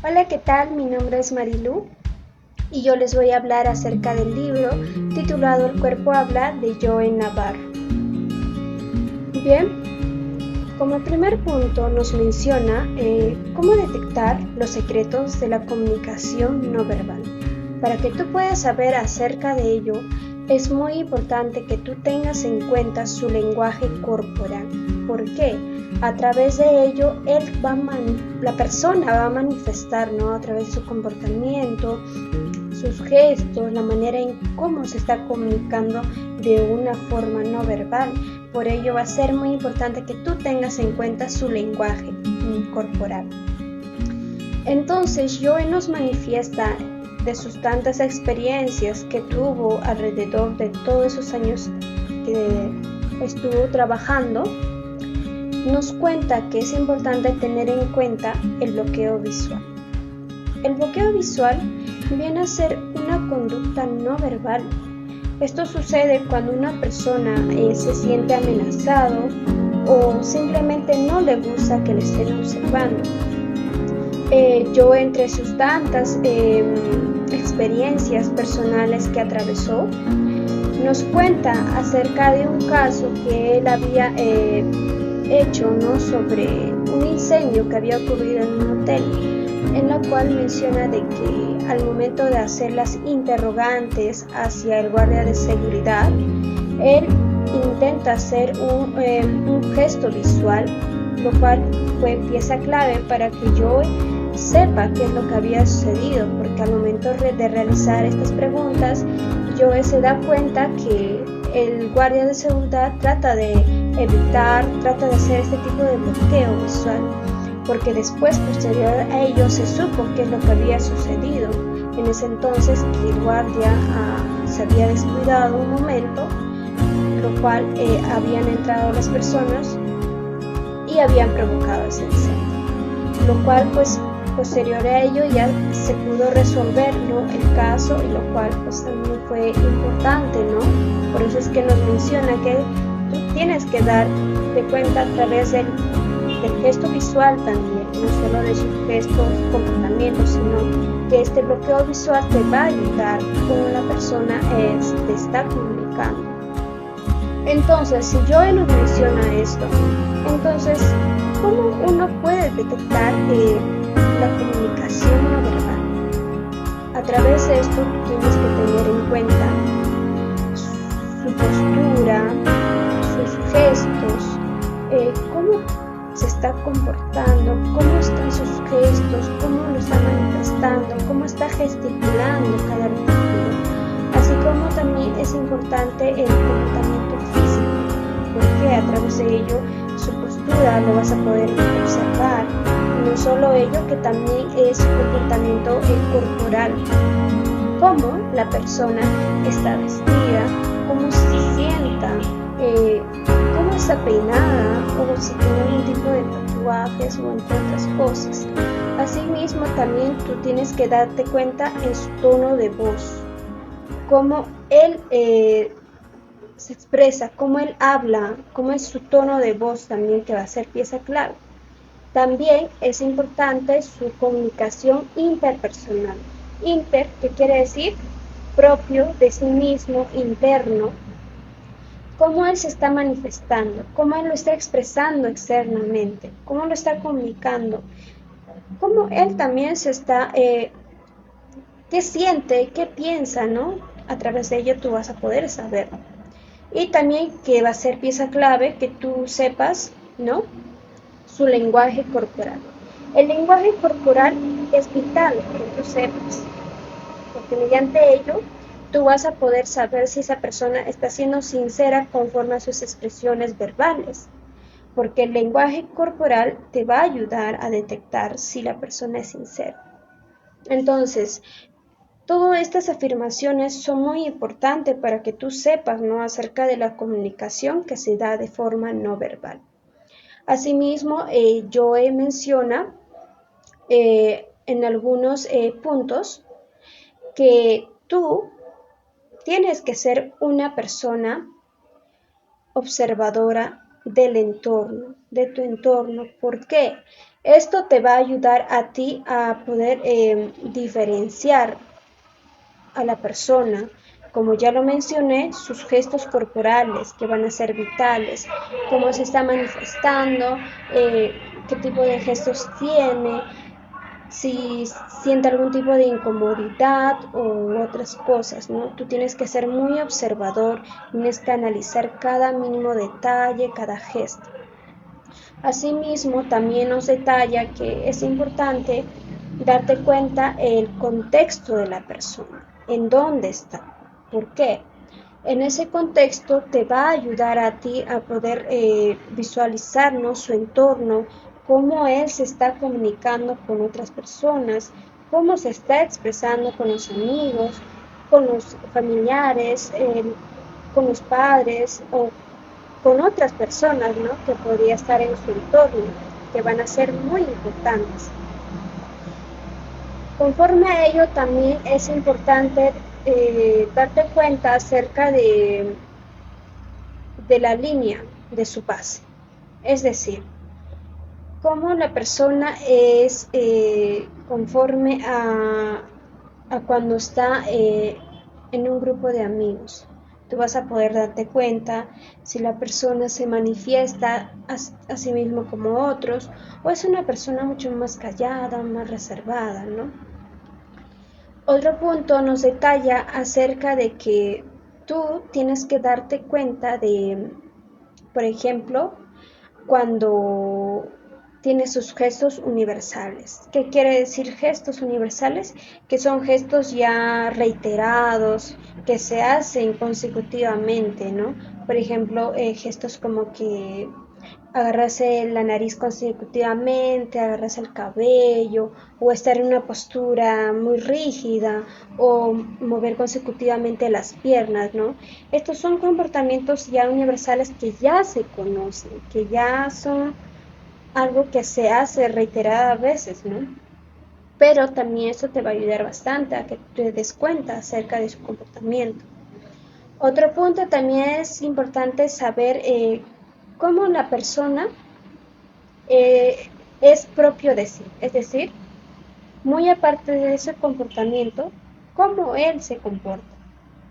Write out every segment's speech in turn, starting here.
Hola, ¿qué tal? Mi nombre es Marilu y yo les voy a hablar acerca del libro titulado El cuerpo habla de Joe Navarro. Bien, como primer punto nos menciona cómo detectar los secretos de la comunicación no verbal. Para que tú puedas saber acerca de ello, es muy importante que tú tengas en cuenta su lenguaje corporal. ¿Por qué? A través de ello, la persona va a manifestar, ¿no? A través de su comportamiento, sus gestos, la manera en cómo se está comunicando de una forma no verbal. Por ello va a ser muy importante que tú tengas en cuenta su lenguaje corporal. Entonces Joe nos manifiesta de sus tantas experiencias que tuvo alrededor de todos esos años que estuvo trabajando. Nos cuenta que es importante tener en cuenta el bloqueo visual. El bloqueo visual viene a ser una conducta no verbal. Esto sucede cuando una persona se siente amenazado o simplemente no le gusta que le estén observando. Yo, entre sus tantas experiencias personales que atravesó, nos cuenta acerca de un caso que él había hecho, ¿no?, sobre un incendio que había ocurrido en un hotel, en la cual menciona de que al momento de hacer las interrogantes hacia el guardia de seguridad, él intenta hacer un gesto visual, lo cual fue pieza clave para que Joe sepa qué es lo que había sucedido, porque al momento de realizar estas preguntas, Joe se da cuenta que el guardia de seguridad trata de hacer este tipo de bloqueo visual, porque después, posterior a ello, se supo qué es lo que había sucedido. En ese entonces, que el guardia se había descuidado un momento, lo cual habían entrado las personas y habían provocado ese incendio, lo cual pues posterior a ello ya se pudo resolver, ¿no?, el caso, y lo cual pues también fue importante, ¿no? Por eso es que nos menciona que tú tienes que dar de cuenta a través del gesto visual también, no solo de sus gestos, comportamientos, sino que este bloqueo visual te va a ayudar cómo la persona te está comunicando. Entonces, si Joe nos menciona esto, entonces, ¿cómo uno puede detectar la comunicación no verbal? A través de esto tienes que tener en cuenta su postura, sus gestos, cómo se está comportando, cómo están sus gestos, cómo lo está manifestando, cómo está gesticulando cada artículo, así como también es importante el comportamiento físico, porque a través de ello su postura lo vas a poder observar. No solo ello, que también es comportamiento corporal, cómo la persona está vestida, cómo se sienta, cómo está peinada, o si tiene algún tipo de tatuajes o entre otras cosas. Asimismo, también tú tienes que darte cuenta en su tono de voz, cómo él se expresa, cómo él habla, cómo es su tono de voz también, que va a ser pieza clave. También es importante su comunicación interpersonal. Inter, que quiere decir propio, de sí mismo, interno. Cómo él se está manifestando, cómo él lo está expresando externamente, cómo lo está comunicando, cómo él también se está, qué siente, qué piensa, ¿no? A través de ello tú vas a poder saberlo. Y también que va a ser pieza clave que tú sepas, ¿no?, su lenguaje corporal. El lenguaje corporal es vital que tú sepas, porque mediante ello tú vas a poder saber si esa persona está siendo sincera conforme a sus expresiones verbales, porque el lenguaje corporal te va a ayudar a detectar si la persona es sincera. Entonces, todas estas afirmaciones son muy importantes para que tú sepas, ¿no?, acerca de la comunicación que se da de forma no verbal. Asimismo, Joe menciona en algunos puntos que tú tienes que ser una persona observadora del entorno, de tu entorno. ¿Por qué? Esto te va a ayudar a ti a poder diferenciar a la persona, como ya lo mencioné, sus gestos corporales que van a ser vitales, cómo se está manifestando, qué tipo de gestos tiene, si siente algún tipo de incomodidad o otras cosas, ¿no? Tú tienes que ser muy observador, tienes que analizar cada mínimo detalle, cada gesto. Asimismo, también nos detalla que es importante darte cuenta el contexto de la persona, en dónde está, por qué. En ese contexto te va a ayudar a ti a poder visualizarnos su entorno, cómo él se está comunicando con otras personas, cómo se está expresando con los amigos, con los familiares, con los padres o con otras personas, ¿no? Que podría estar en su entorno, que van a ser muy importantes. Conforme a ello, también es importante darte cuenta acerca de la línea de su base, es decir, cómo la persona es conforme a cuando está en un grupo de amigos. Tú vas a poder darte cuenta si la persona se manifiesta a sí mismo como otros o es una persona mucho más callada, más reservada, ¿no? Otro punto nos detalla acerca de que tú tienes que darte cuenta de, por ejemplo, cuando tiene sus gestos universales. ¿Qué quiere decir gestos universales? Que son gestos ya reiterados, que se hacen consecutivamente, ¿no? Por ejemplo, gestos como que agarrarse la nariz consecutivamente, agarrarse el cabello, o estar en una postura muy rígida, o mover consecutivamente las piernas, ¿no? Estos son comportamientos ya universales que ya se conocen, que ya son algo que se hace reiteradas veces, ¿no? Pero también eso te va a ayudar bastante a que te des cuenta acerca de su comportamiento. Otro punto también es importante saber cómo la persona eh, es propio de sí, es decir, muy aparte de ese comportamiento, cómo él se comporta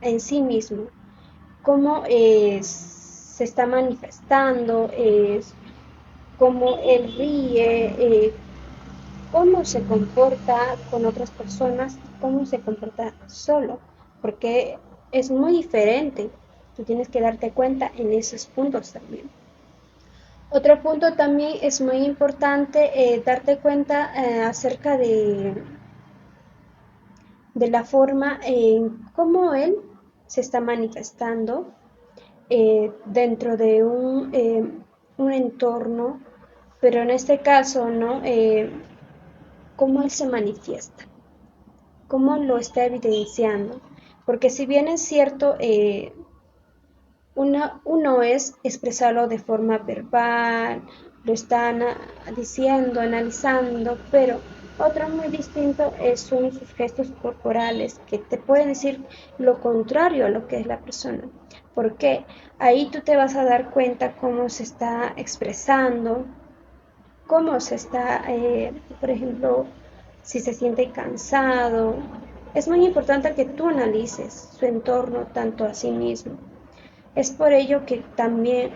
en sí mismo, cómo se está manifestando, cómo él ríe, cómo se comporta con otras personas, cómo se comporta solo, porque es muy diferente. Tú tienes que darte cuenta en esos puntos también. Otro punto también es muy importante darte cuenta acerca de la forma en cómo él se está manifestando dentro de un entorno, pero en este caso, ¿no? Cómo él se manifiesta, cómo lo está evidenciando, porque si bien es cierto, uno es expresarlo de forma verbal, lo están diciendo, analizando, pero otro muy distinto son sus gestos corporales, que te pueden decir lo contrario a lo que es la persona. Porque ahí tú te vas a dar cuenta cómo se está expresando, cómo se está, por ejemplo, si se siente cansado. Es muy importante que tú analices su entorno tanto a sí mismo. Es por ello que también,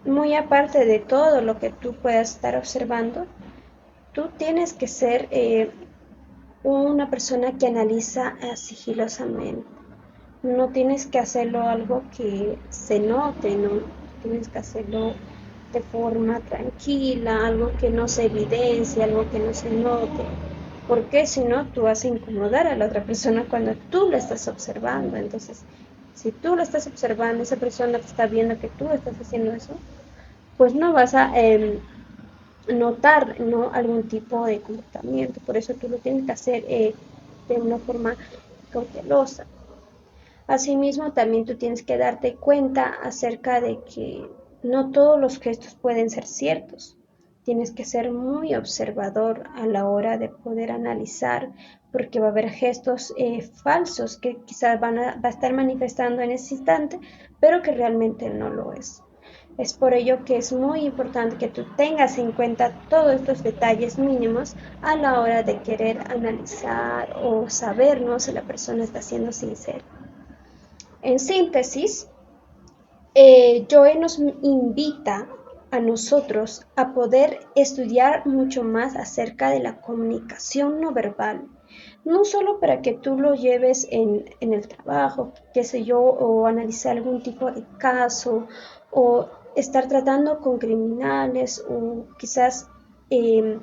muy aparte de todo lo que tú puedas estar observando, tú tienes que ser una persona que analiza sigilosamente. No tienes que hacerlo algo que se note, no tienes que hacerlo de forma tranquila, algo que no se evidencie, algo que no se note, porque si no tú vas a incomodar a la otra persona cuando tú lo estás observando. Entonces, si tú lo estás observando, esa persona te está viendo que tú estás haciendo eso, pues no vas a notar, ¿no?, algún tipo de comportamiento. Por eso tú lo tienes que hacer de una forma cautelosa. Asimismo, también tú tienes que darte cuenta acerca de que no todos los gestos pueden ser ciertos. Tienes que ser muy observador a la hora de poder analizar, porque va a haber gestos falsos que quizás va a estar manifestando en ese instante, pero que realmente no lo es. Es por ello que es muy importante que tú tengas en cuenta todos estos detalles mínimos a la hora de querer analizar o saber, ¿no?, si la persona está siendo sincera. En síntesis, Joe nos invita a nosotros a poder estudiar mucho más acerca de la comunicación no verbal, no solo para que tú lo lleves en el trabajo, qué sé yo, o analizar algún tipo de caso, o estar tratando con criminales, o quizás eh,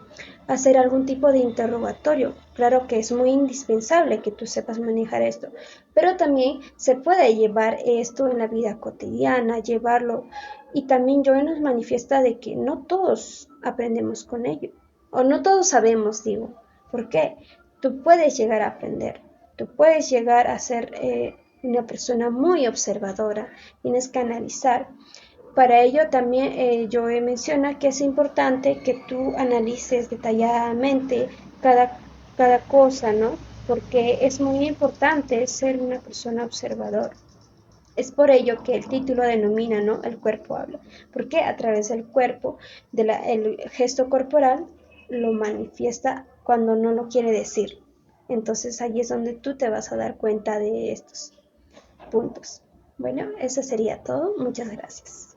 hacer algún tipo de interrogatorio. Claro que es muy indispensable que tú sepas manejar esto, pero también se puede llevar esto en la vida cotidiana, llevarlo. Y también Joe nos manifiesta de que no todos aprendemos con ello, o no todos sabemos, digo. ¿Por qué? Tú puedes llegar a aprender, tú puedes llegar a ser una persona muy observadora, tienes que analizar. Para ello también Joe menciona que es importante que tú analices detalladamente cada cosa, ¿no? Porque es muy importante ser una persona observadora. Es por ello que el título denomina, ¿no?, el cuerpo habla, porque a través del cuerpo, el gesto corporal, lo manifiesta cuando no lo quiere decir. Entonces ahí es donde tú te vas a dar cuenta de estos puntos. Bueno, eso sería todo. Muchas gracias.